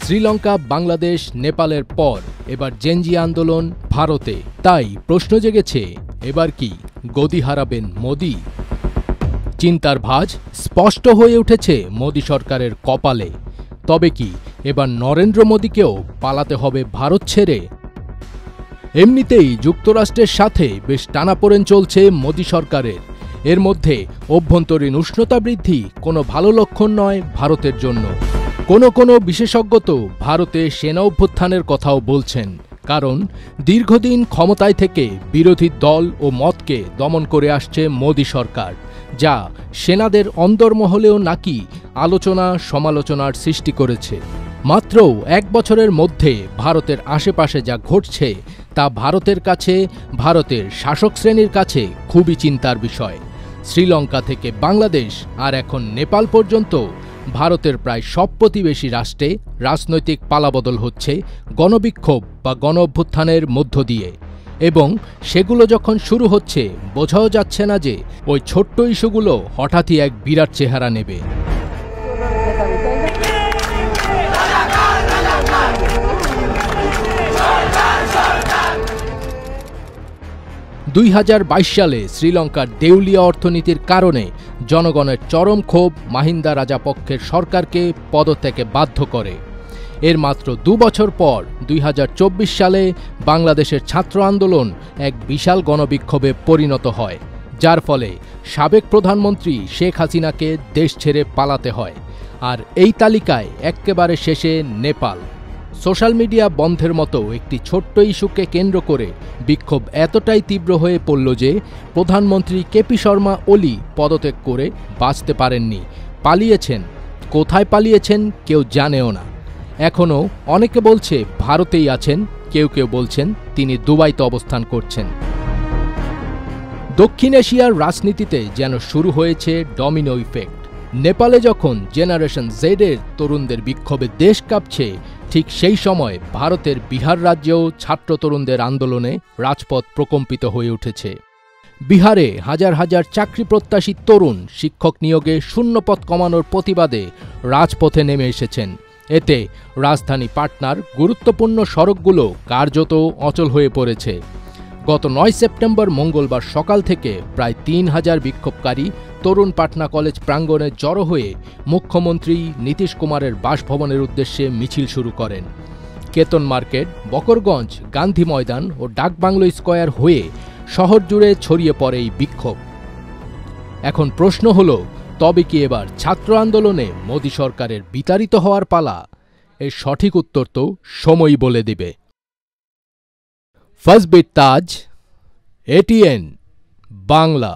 শ্রীলঙ্কা, বাংলাদেশ, নেপালের পর এবার জেনজি আন্দোলন ভারতে। তাই প্রশ্ন জেগেছে, এবার কি গদি হারাবেন মোদি? চিন্তার ভাঁজ স্পষ্ট হয়ে উঠেছে মোদি সরকারের কপালে। তবে কি এবার নরেন্দ্র মোদিকেও পালাতে হবে ভারত ছেড়ে? এমনিতেই যুক্তরাষ্ট্রের সাথে বেশ টানাপোড়েন চলছে মোদি সরকারের। এর মধ্যে অভ্যন্তরীণ উষ্ণতা বৃদ্ধি কোনো ভালো লক্ষণ নয় ভারতের জন্য। কোনো বিশেষজ্ঞ তো ভারতে সেনা অভ্যুত্থানের কথাও বলছেন, কারণ দীর্ঘদিন ক্ষমতায় থেকে বিরোধী দল ও মতকে দমন করে আসছে মোদি সরকার, যা সেনাদের অন্দরমহলেও নাকি আলোচনা সমালোচনার সৃষ্টি করেছে। মাত্র এক বছরের মধ্যে ভারতের আশেপাশে যা ঘটছে তা ভারতের কাছে, ভারতের শাসক শ্রেণীর কাছে খুবই চিন্তার বিষয়। শ্রীলঙ্কা থেকে বাংলাদেশ আর এখন নেপাল পর্যন্ত ভারতের প্রায় সব প্রতিবেশী রাষ্ট্রে রাজনৈতিক পালাবদল হচ্ছে গণবিক্ষোভ বা গণ অভ্যুত্থানের মধ্য দিয়ে। এবং সেগুলো যখন শুরু হচ্ছে, বোঝাও যাচ্ছে না যে ওই ছোট্ট ইস্যুগুলো হঠাৎই এক বিরাট চেহারা নেবে। 2022 সালে শ্রীলঙ্কার দেউলিয়া অর্থনীতির কারণে জনগণের চরম ক্ষোভ মাহিন্দা রাজাপক্ষের সরকারকে পদত্যাগে বাধ্য করে। এর মাত্র 2 বছর পর 2024 সালে বাংলাদেশের ছাত্র আন্দোলন এক বিশাল গণবিক্ষোভে পরিণত হয়, যার ফলে সাবেক প্রধানমন্ত্রী শেখ হাসিনাকে দেশ ছেড়ে পালাতে হয়। আর এই তালিকায় এক্কেবারে শেষে নেপাল। সোশ্যাল মিডিয়া বন্ধের মতো একটি ছোট্ট ইস্যুকে কেন্দ্র করে বিক্ষোভ এতটাই তীব্র হয়ে পড়ল যে প্রধানমন্ত্রী কেপি শর্মা ওলি পদত্যাগ করে বাঁচতে পারেননি, পালিয়েছেন। কোথায় পালিয়েছেন কেউ জানেও না। এখনও অনেকে বলছে ভারতেই আছেন, কেউ বলছেন তিনি দুবাইতে অবস্থান করছেন। দক্ষিণ এশিয়ার রাজনীতিতে যেন শুরু হয়েছে ডমিনো ইফেক্ট। নেপালে যখন জেনারেশন জেডের তরুণদের বিক্ষোভে দেশ কাঁপছে, ঠিক সেই সময় ভারতের বিহার রাজ্যেও ছাত্র তরুণদের আন্দোলনে রাজপথ প্রকম্পিত হয়ে উঠেছে। বিহারে হাজার হাজার চাকরি প্রত্যাশী তরুণ শিক্ষক নিয়োগে শূন্যপদ কমানোর প্রতিবাদে রাজপথে নেমে এসেছেন। এতে রাজধানী পাটনার গুরুত্বপূর্ণ সড়কগুলো কার্যত অচল হয়ে পড়েছে। গত 9 সেপ্টেম্বর মঙ্গলবার সকাল থেকে প্রায় 3000 বিক্ষোভকারী তরুণ পাটনা কলেজ প্রাঙ্গণে জড়ো হয়ে মুখ্যমন্ত্রী নীতিশ কুমারের বাসভবনের উদ্দেশ্যে মিছিল শুরু করেন। কেতন মার্কেট, বকরগঞ্জ, গান্ধী ময়দান ও ডাকবাংলো স্কয়ার হয়ে শহর জুড়ে ছড়িয়ে পড়ে এই বিক্ষোভ। এখন প্রশ্ন হলো, তবে কি এবার ছাত্র আন্দোলনে মোদি সরকারের বিতাড়িত হওয়ার পালা? এর সঠিক উত্তর তো সময়ই বলে দিবে। ফজবির তাজ, ATN বাংলা।